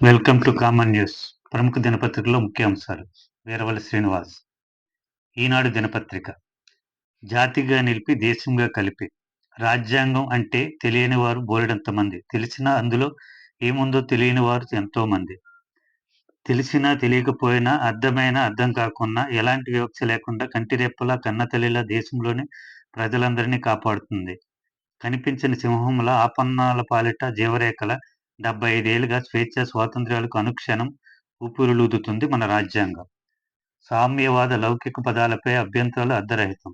Welcome to common news. ప్రముఖ దినపత్రికలో ముఖ్యాంశాలు. వీరవల్లి శ్రీనివాస్. ఈనాడు దినపత్రిక. జాతిగా నిలిపి దేశంగా కలిపి. రాజ్యాంగం అంటే తెలియని వారు బోలెడంత మంది. తెలిసినా అందులో ఏముందో తెలియని వారు ఎంతో మంది. తెలిసినా తెలియకపోయినా అర్థమైనా అర్థం కాకున్నా ఎలాంటి వివక్ష లేకుండా కంటిరెప్పలా కన్నతల్లిలా దేశంలోని ప్రజలందరినీ కాపాడుతుంది. కనిపించని సింహంలా ఆపన్నాల పాలిట జీవరేఖల 75 ఏళ్లుగా స్వేచ్ఛ స్వాతంత్ర్యాలకు అనుక్షణం ఊపిరులూదుతుంది మన రాజ్యాంగం. సామ్యవాద లౌకిక పదాలపై అభ్యంతరాలు అర్ధరహితం.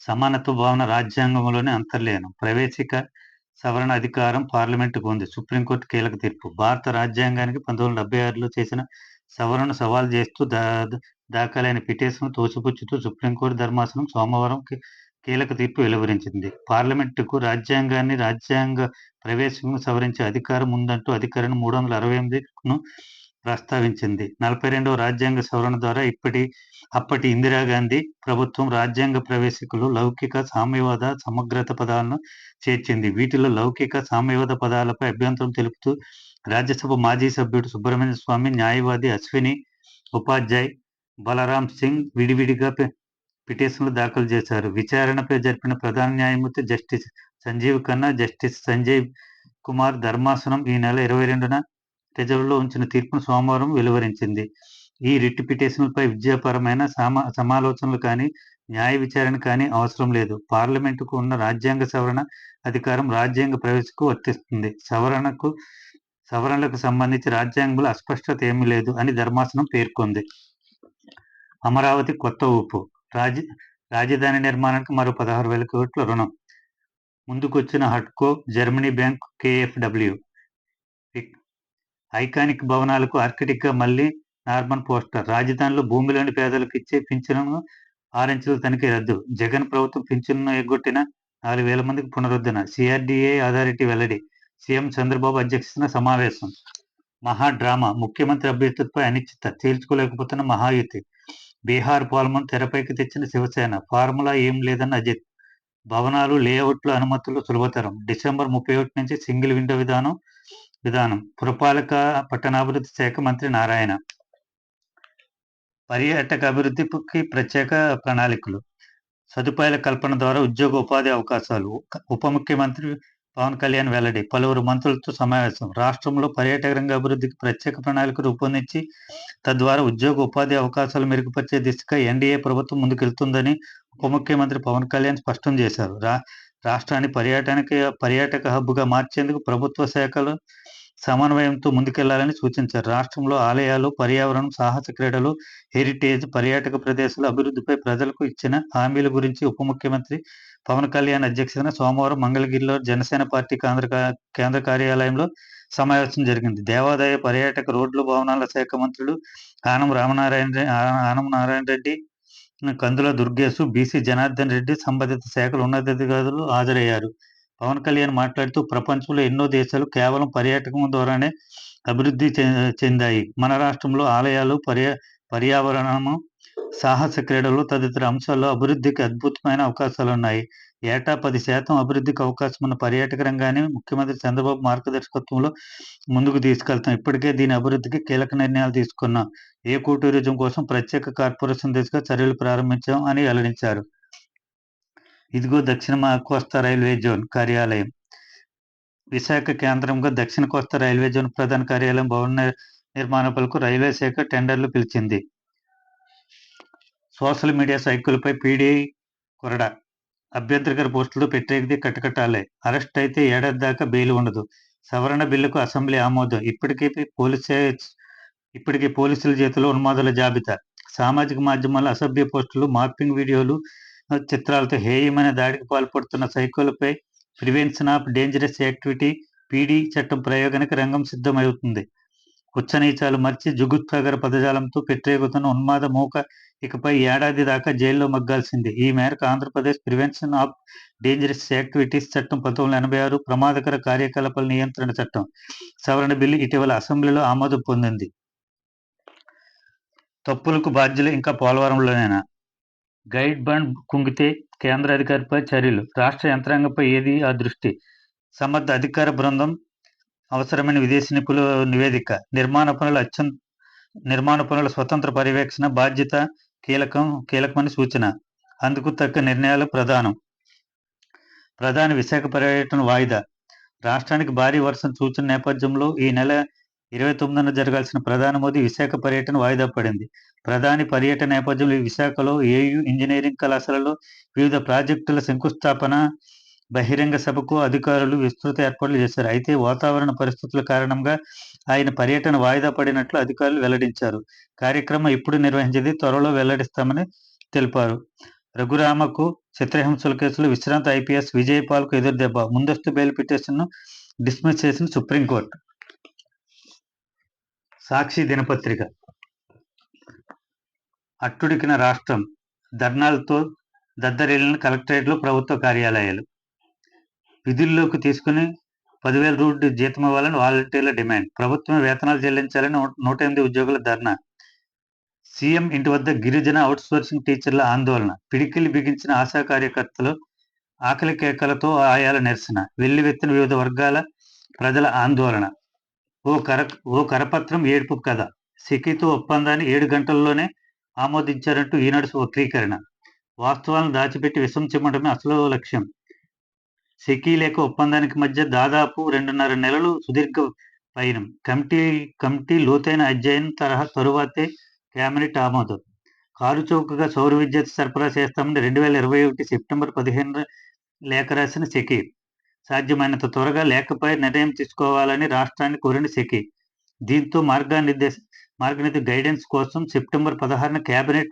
సమానత్వ భావన రాజ్యాంగంలోనే అంతర్లీనం. ప్రవేశిక సవరణ అధికారం పార్లమెంటుకు ఉంది. సుప్రీంకోర్టు కీలక తీర్పు. భారత రాజ్యాంగానికి 1976లో చేసిన సవరణను సవాల్ చేస్తూ దాఖలైన పిటిషన్ను తోసిపుచ్చుతూ సుప్రీంకోర్టు ధర్మాసనం సోమవారం కీలక తీర్పు వెలువరించింది. పార్లమెంటుకు రాజ్యాంగ ప్రవేశంను సవరించే అధికారం ఉందంటూ అధికరణం 368ను ప్రస్తావించింది. 42వ రాజ్యాంగ సవరణ ద్వారా అప్పటి ఇందిరాగాంధీ ప్రభుత్వం రాజ్యాంగ ప్రవేశికలో లౌకిక, సామ్యవాద, సమగ్రత పదాలను చేర్చింది. వీటిలో లౌకిక, సామ్యవాద పదాలపై అభ్యంతరం తెలుపుతూ రాజ్యసభ మాజీ సభ్యుడు సుబ్రహ్మణ్య స్వామి, న్యాయవాది అశ్విని ఉపాధ్యాయ్, బలరాం సింగ్ విడివిడిగా పిటిషన్లు దాఖలు చేశారు. విచారణపై జరిపిన ప్రధాన న్యాయమూర్తి జస్టిస్ సంజీవ్ ఖన్నా, జస్టిస్ సంజయ్ కుమార్ ధర్మాసనం ఈ నెల 22న రిజర్వ్లో ఉంచిన తీర్పును సోమవారం వెలువరించింది. ఈ రిట్ పిటిషన్లపై విద్యాపరమైన సమాలోచనలు కానీ, న్యాయ విచారణ కానీ అవసరం లేదు. పార్లమెంటుకు ఉన్న రాజ్యాంగ సవరణ అధికారం రాజ్యాంగ ప్రవేశకు వర్తిస్తుంది. సవరణలకు సంబంధించి రాజ్యాంగంలో అస్పష్టత ఏమీ లేదు అని ధర్మాసనం పేర్కొంది. అమరావతి కొత్త ఊపు. రాజధాని నిర్మాణానికి మరో 16,000 కోట్ల రుణం. ముందుకొచ్చిన హడ్కో, జర్మనీ బ్యాంక్, కేఎఫ్డబ్ల్యూ. ఐకానిక్ భవనాలకు ఆర్కిటెక్ట్గా మళ్లీ నార్మన్ ఫోస్టర్. రాజధానిలో భూమిలోని పేదలకు ఇచ్చే పింఛన్ను 6 అంచెల తనిఖీ రద్దు. జగన్ ప్రభుత్వం పింఛన్ను ఎగ్గొట్టిన 4,000 మందికి పునరుద్ధరణ. సిఆర్డీఏ అథారిటీ వెల్లడి. సీఎం చంద్రబాబు అధ్యక్షతన సమావేశం. మహా డ్రామా. ముఖ్యమంత్రి అభ్యర్థిత్వపై అనిశ్చిత. తేల్చుకోలేకపోతున్న మహాయుతి. బీహార్ పాలనను తెరపైకి తెచ్చిన శివసేన. ఫార్ములా ఏం లేదన్న అజిత్. భవనాలు, లేఅవుట్లు, అనుమతులు సులభతరం. డిసెంబర్ 31 నుంచి సింగిల్ విండో విధానం. పురపాలక పట్టణాభివృద్ధి శాఖ మంత్రి నారాయణ. పర్యాటక అభివృద్ధికి ప్రత్యేక ప్రణాళికలు. సదుపాయాల కల్పన ద్వారా ఉద్యోగ ఉపాధి అవకాశాలు. ఉప ముఖ్యమంత్రి పవన్ కళ్యాణ్ వెల్లడి. పలువురు మంత్రులతో సమావేశం. రాష్ట్రంలో పర్యాటక రంగ అభివృద్ధికి ప్రత్యేక ప్రణాళిక రూపొందించి తద్వారా ఉద్యోగ ఉపాధి అవకాశాలు మెరుగుపరిచే దిశగా ఎన్డీఏ ప్రభుత్వం ముందుకెళ్తుందని ఉప ముఖ్యమంత్రి పవన్ కళ్యాణ్ స్పష్టం చేశారు. రాష్ట్రాన్ని పర్యాటక హబ్గా మార్చేందుకు ప్రభుత్వ శాఖలు సమన్వయంతో ముందుకెళ్లాలని సూచించారు. రాష్ట్రంలో ఆలయాలు, పర్యావరణం, సాహస క్రీడలు, హెరిటేజ్, పర్యాటక ప్రదేశాల అభివృద్ధిపై ప్రజలకు ఇచ్చిన హామీల గురించి ఉప ముఖ్యమంత్రి పవన్ కళ్యాణ్ అధ్యక్షతన సోమవారం మంగళగిరిలో జనసేన పార్టీ కేంద్ర కార్యాలయంలో సమావేశం జరిగింది. దేవాదాయ, పర్యాటక, రోడ్లు, భవనాల శాఖ మంత్రులు ఆనం నారాయణ రెడ్డి, కందుల దుర్గేశ్, బీసీ జనార్దన్ రెడ్డి, సంబంధిత శాఖల ఉన్నతాధికారులు హాజరయ్యారు. పవన్ కళ్యాణ్ మాట్లాడుతూ ప్రపంచంలో ఎన్నో దేశాలు కేవలం పర్యాటకం ద్వారానే అభివృద్ధి చెందాయి. మన రాష్ట్రంలో ఆలయాలు, పర్యావరణము, సాహస క్రీడలు తదితర అంశాల్లో అభివృద్ధికి అద్భుతమైన అవకాశాలున్నాయి. ఏటా 10% అభివృద్ధికి అవకాశం ఉన్న పర్యాటక రంగాన్ని ముఖ్యమంత్రి చంద్రబాబు మార్గదర్శకత్వంలో ముందుకు తీసుకెళ్తాం. ఇప్పటికే దీని అభివృద్ధికి కీలక నిర్ణయాలు తీసుకున్నాం. ఏకో టూరిజం కోసం ప్రత్యేక కార్పొరేషన్ దిశగా చర్యలు ప్రారంభించాం అని వెల్లడించారు. ఇదిగో దక్షిణ కోస్తా రైల్వే జోన్ కార్యాలయం. విశాఖ కేంద్రంగా దక్షిణ కోస్తా రైల్వే జోన్ ప్రధాన కార్యాలయం భవన నిర్మాణ పనులకు రైల్వే శాఖ టెండర్లు పిలిచింది. సోషల్ మీడియా సైకిల్పై పీడీ కొరడా. అభ్యంతరకర పోస్టులతో పెట్టేది కటకటాలే. అరెస్ట్ అయితే ఏడాది దాకా బెయిల్ ఉండదు. సవరణ బిల్లుకు అసెంబ్లీ ఆమోదం. ఇప్పటికీ పోలీసుల చేతిలో ఉన్మాదుల జాబితా. సామాజిక మాధ్యమాల్లో అసభ్య పోస్టులు, మార్పింగ్ వీడియోలు, చిత్రాలతో హేయమైన దాడికి పాల్పడుతున్న సైకోలపై prevention of dangerous activity PD చట్టం ప్రయోగానికి రంగం సిద్ధమవుతుంది. ఉచ్చనీచాలు మర్చి జుగుప్సాగర పదజాలంతో పెట్టేగుతున్న ఉన్మాద మూక ఇకపై ఏడాది దాకా జైల్లో మగ్గాల్సిందే. ఈ మేరకు Andhra Pradesh prevention of dangerous activities చట్టం 1986, ప్రమాదకర కార్యకలాపాల నియంత్రణ చట్టం సవరణ బిల్లు ఇటీవల అసెంబ్లీలో ఆమోదం పొందింది. తప్పులకు బాధ్యులు ఇంకా పోలవరంలోనేనా? గైడ్ బండ్ కుంగితే కేంద్ర అధికారిపై చర్యలు. రాష్ట్ర యంత్రాంగంపై ఏది ఆ దృష్టి? సమర్థ అధికార బృందం అవసరమైన విదేశీ నిపుణుల నివేదిక, నిర్మాణ పనుల స్వతంత్ర పర్యవేక్షణ బాధ్యత కీలకమని సూచన. అందుకు తగ్గ నిర్ణయాలు ప్రధాని విశాఖ పర్యటన వాయిదా. రాష్ట్రానికి భారీ వర్షం సూచన నేపథ్యంలో ఈ నెల 29న జరగాల్సిన ప్రధాని మోదీ విశాఖ పర్యటన వాయిదా పడింది. ప్రధాని పర్యటన నేపథ్యంలో విశాఖలో ఏయూ ఇంజనీరింగ్ కళాశాలలో వివిధ ప్రాజెక్టుల శంకుస్థాపన, బహిరంగ సభకు అధికారులు విస్తృత ఏర్పాట్లు చేశారు. అయితే వాతావరణ పరిస్థితుల కారణంగా ఆయన పర్యటన వాయిదా పడినట్లు అధికారులు వెల్లడించారు. కార్యక్రమం ఎప్పుడు నిర్వహించేది త్వరలో వెల్లడిస్తామని తెలిపారు. రఘురామకు చిత్రహింసల కేసులో విశ్రాంత ఐపీఎస్ విజయపాల్కు ఎదురుదెబ్బ. ముందస్తు బెయిల్ పిటిషన్ను డిస్మిస్ చేసిన సుప్రీంకోర్టు. సాక్షి దినపత్రిక. అట్టుడికిన రాష్ట్రం, ధర్నాలతో దద్దరిల్లిన కలెక్టరేట్లు, ప్రభుత్వ కార్యాలయాలు. విధుల్లోకి తీసుకుని 10,000 రూపాయలు జీతం ఇవ్వాలని వాలంటీర్ల డిమాండ్. ప్రభుత్వమే వేతనాలు చెల్లించాలని 108 ఉద్యోగుల ధర్నా. సీఎం ఇంటి వద్ద గిరిజన అవుట్సోర్సింగ్ టీచర్ల ఆందోళన. పిడికిలి బిగించిన ఆశా కార్యకర్తలు ఆకలి కేకలతో ఆయాల నిరసన. వెల్లువెత్తిన వివిధ వర్గాల ప్రజల ఆందోళన. ఓ కరపత్రం ఏడుపు కథ. సెకీతో ఒప్పందాన్ని 7 గంటల్లోనే ఆమోదించారంటూ ఈనాడు వక్రీకరణ. వాస్తవాలను దాచిపెట్టి విషం చిమ్మడమే అసలు లక్ష్యం. సెకీ లేక ఒప్పందానికి మధ్య దాదాపు 2.5 నెలలు సుదీర్ఘ పయనం. కమిటీ లోతైన అధ్యయనం తరువాతే కేబినెట్ ఆమోదం. కారుచౌకగా సౌర విద్యుత్ సరఫరా చేస్తామని 2021 సెప్టెంబర్ 15 లేఖ రాసిన సెకీ. సాధ్యమైనంత త్వరగా లేఖపై నిర్ణయం తీసుకోవాలని రాష్ట్రాన్ని కోరిన సెకీ. దీంతో మార్గనిర్దేశ గైడెన్స్ కోసం సెప్టెంబర్ 16న కేబినెట్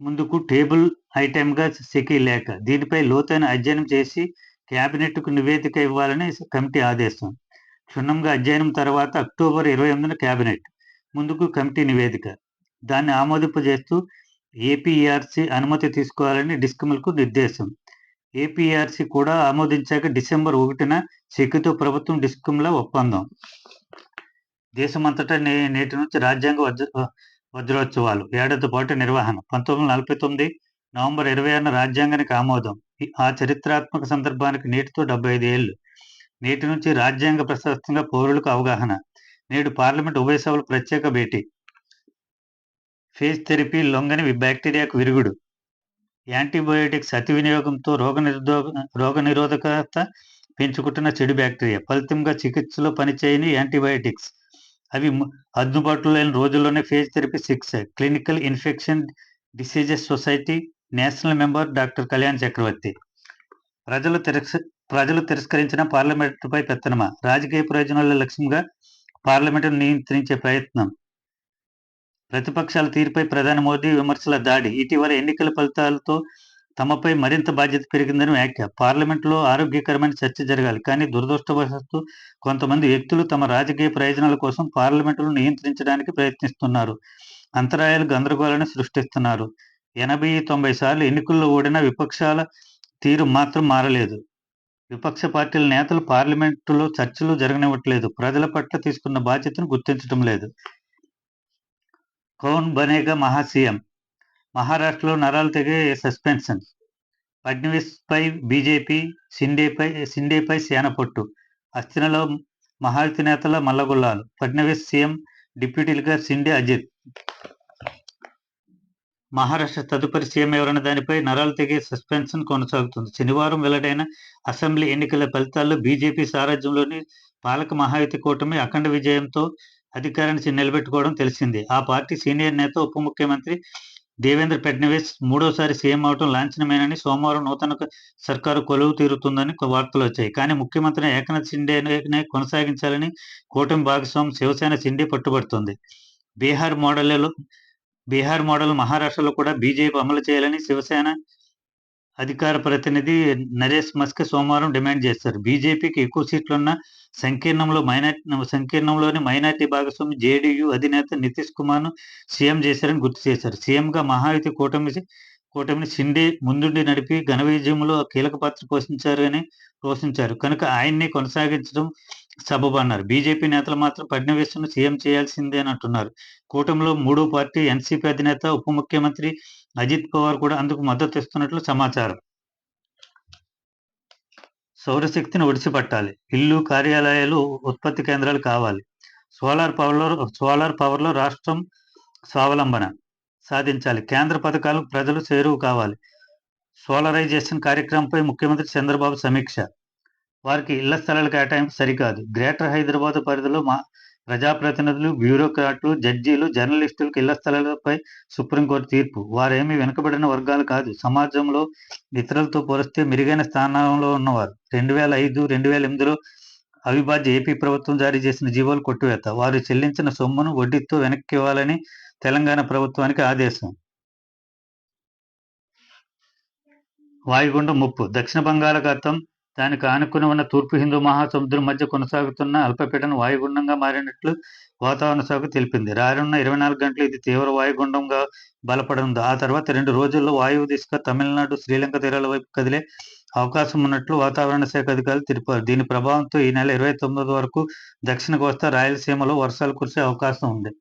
ముందుకు టేబుల్ ఐటెంగా సెకీ లేఖ. దీనిపై లోతైన అధ్యయనం చేసి కేబినెట్కు నివేదిక ఇవ్వాలని కమిటీ ఆదేశం. క్షుణ్ణంగా అధ్యయనం తర్వాత అక్టోబర్ 28న కేబినెట్ ముందుకు కమిటీ నివేదిక. దాన్ని ఆమోదింపజేస్తూ ఏపీఈఆర్సీ అనుమతి తీసుకోవాలని డిస్కమ్లకు నిర్దేశం. ఏపీఆర్సీ కూడా ఆమోదించాక డిసెంబర్ 1న సెకీతో ప్రభుత్వం డిస్కంల ఒప్పందం. దేశమంతటా నేటి నుంచి రాజ్యాంగ వజ్రోత్సవాలు. ఏడాది పాటు నిర్వహణ. 1949 నవంబర్ 26న రాజ్యాంగానికి ఆమోదం. ఆ చరిత్రాత్మక సందర్భానికి నేటితో 75 ఏళ్లు. నేటి నుంచి రాజ్యాంగ ప్రశస్తంగా పౌరులకు అవగాహన. నేడు పార్లమెంట్ ఉభయ సభలు ప్రత్యేక భేటీ. ఫేజ్ థెరపీ లొంగని బ్యాక్టీరియాకు విరుగుడు. యాంటీబయోటిక్స్ అతి వినియోగంతో రోగనిరోధకత పెంచుకుంటున్న చెడు బ్యాక్టీరియా. ఫలితంగా చికిత్సలో పనిచేయని యాంటీబయోటిక్స్. అవి అందుబాటులో లేని రోజుల్లోనే phage therapy 6. Clinical infection diseases society national member doctor Kalyan Chakravarthy. ప్రజలు తిరస్కరించిన పార్లమెంటుపై పెత్తనమా? రాజకీయ ప్రయోజనాల లక్ష్యంగా పార్లమెంటును నియంత్రించే ప్రయత్నం. ప్రతిపక్షాల తీరుపై ప్రధాని మోదీ విమర్శల దాడి. ఇటీవల ఎన్నికల ఫలితాలతో తమపై మరింత బాధ్యత పెరిగిందని వ్యాఖ్య. పార్లమెంటులో ఆరోగ్యకరమైన చర్చ జరగాలి. కానీ దురదృష్టవశాత్తు కొంతమంది వ్యక్తులు తమ రాజకీయ ప్రయోజనాల కోసం పార్లమెంటును నియంత్రించడానికి ప్రయత్నిస్తున్నారు. అంతరాయాలు, గందరగోళాన్ని సృష్టిస్తున్నారు. 80-90 సార్లు ఎన్నికల్లో ఓడిన విపక్షాల తీరు మాత్రం మారలేదు. విపక్ష పార్టీల నేతలు పార్లమెంటులో చర్చలు జరగనివ్వట్లేదు. ప్రజల పట్ల తీసుకున్న బాధ్యతను గుర్తించడం లేదు. కౌన్ బనేగా మహా సీఎం. మహారాష్ట్రలో నరాలు తెగే సస్పెన్షన్. ఫడ్నవీస్పై బీజేపీ, షిండేపై సేన పట్టు. అస్థినలో మహాయుతి నేతల మల్లగుల్లాలు. ఫడ్నవీస్ సీఎం, డిప్యూటీలుగా షిండే, అజిత్. మహారాష్ట్ర తదుపరి సీఎం ఎవరన్న దానిపై నరాలు తెగే సస్పెన్షన్ కొనసాగుతుంది. శనివారం వెల్లడైన అసెంబ్లీ ఎన్నికల ఫలితాల్లో బీజేపీ సారథ్యంలోని పాలక మహాయుతి కూటమి అఖండ విజయంతో అధికారాన్ని నిలబెట్టుకోవడం తెలిసిందే. ఆ పార్టీ సీనియర్ నేత, ఉప ముఖ్యమంత్రి దేవేంద్ర ఫడ్నవీస్ మూడోసారి సీఎం అవడం లాంఛనమేనని సోమవారం నూతన సర్కారు కొలువు తీరుతుందని వార్తలు వచ్చాయి. కానీ ముఖ్యమంత్రి ఏకనాథ్ షిండేనే కొనసాగించాలని కూటమి భాగస్వామి శివసేన షిండే పట్టుబడుతోంది. బీహార్ మోడల్ మహారాష్ట్రలో కూడా బీజేపీ అమలు చేయాలని శివసేన అధికార ప్రతినిధి నరేష్ మస్కే సోమవారం డిమాండ్ చేశారు. బీజేపీకి ఎక్కువ సీట్లున్న సంకీర్ణంలోని మైనార్టీ భాగస్వామి జేడీయూ అధినేత నితీష్ కుమార్ను సీఎం చేశారని గుర్తు చేశారు. సీఎంగా మహాయుతి కూటమిని షిండే ముందుండి నడిపి ఘన విజయంలో కీలక పాత్ర పోషించారు కనుక ఆయన్నే కొనసాగించడం సబబన్నారు. బీజేపీ నేతలు మాత్రం ఫడ్నవీస్ను సీఎం చేయాల్సిందేనంటున్నారు. కూటమిలో మూడో పార్టీ ఎన్సీపీ అధినేత, ఉప ముఖ్యమంత్రి అజిత్ పవార్ కూడా అందుకు మద్దతు ఇస్తున్నట్లు సమాచారం. సౌరశక్తిని ఒడిసిపట్టాలి. ఇల్లు, కార్యాలయాలు, ఉత్పత్తి కేంద్రాలు కావాలి. సోలార్ పవర్‌లో రాష్ట్రం స్వావలంబన సాధించాలి. కేంద్ర పథకాలు ప్రజలు చేరువ కావాలి. సోలరైజేషన్ కార్యక్రమంపై ముఖ్యమంత్రి చంద్రబాబు సమీక్ష. వారికి ఇళ్ల స్థలాల కేటాయింపు సరికాదు. గ్రేటర్ హైదరాబాద్ పరిధిలో ప్రజాప్రతినిధులు, బ్యూరోక్రాట్లు, జడ్జీలు, జర్నలిస్టులకు ఇళ్ల స్థలాలపై సుప్రీంకోర్టు తీర్పు. వారేమీ వెనుకబడిన వర్గాలు కాదు. సమాజంలో ఇతరులతో పోలిస్తే మెరుగైన స్థానంలో ఉన్నవారు. 2005, 2008లో అవిభాజ్య ఏపీ ప్రభుత్వం జారీ చేసిన జీవోలు కొట్టివేత. వారు చెల్లించిన సొమ్మును వడ్డీతో వెనక్కి ఇవ్వాలని తెలంగాణ ప్రభుత్వానికి ఆదేశం. వాయుగుండం ముప్పు. దక్షిణ బంగాళాఖాతం, దానికి ఆనుకుని ఉన్న తూర్పు హిందూ మహాసముద్రం మధ్య కొనసాగుతున్న అల్పపీడనం వాయుగుండంగా మారినట్లు వాతావరణ శాఖ తెలిపింది. రానున్న 24 గంటలు ఇది తీవ్ర వాయుగుండంగా బలపడనుంది. ఆ తర్వాత 2 రోజుల్లో వాయువ్య దిశగా తమిళనాడు, శ్రీలంక తీరాల వైపు కదిలే అవకాశం ఉన్నట్లు వాతావరణ శాఖ అధికారులు తెలిపారు. దీని ప్రభావంతో ఈ నెల 29 వరకు దక్షిణ కోస్తా, రాయలసీమలో వర్షాలు కురిసే అవకాశం ఉంది.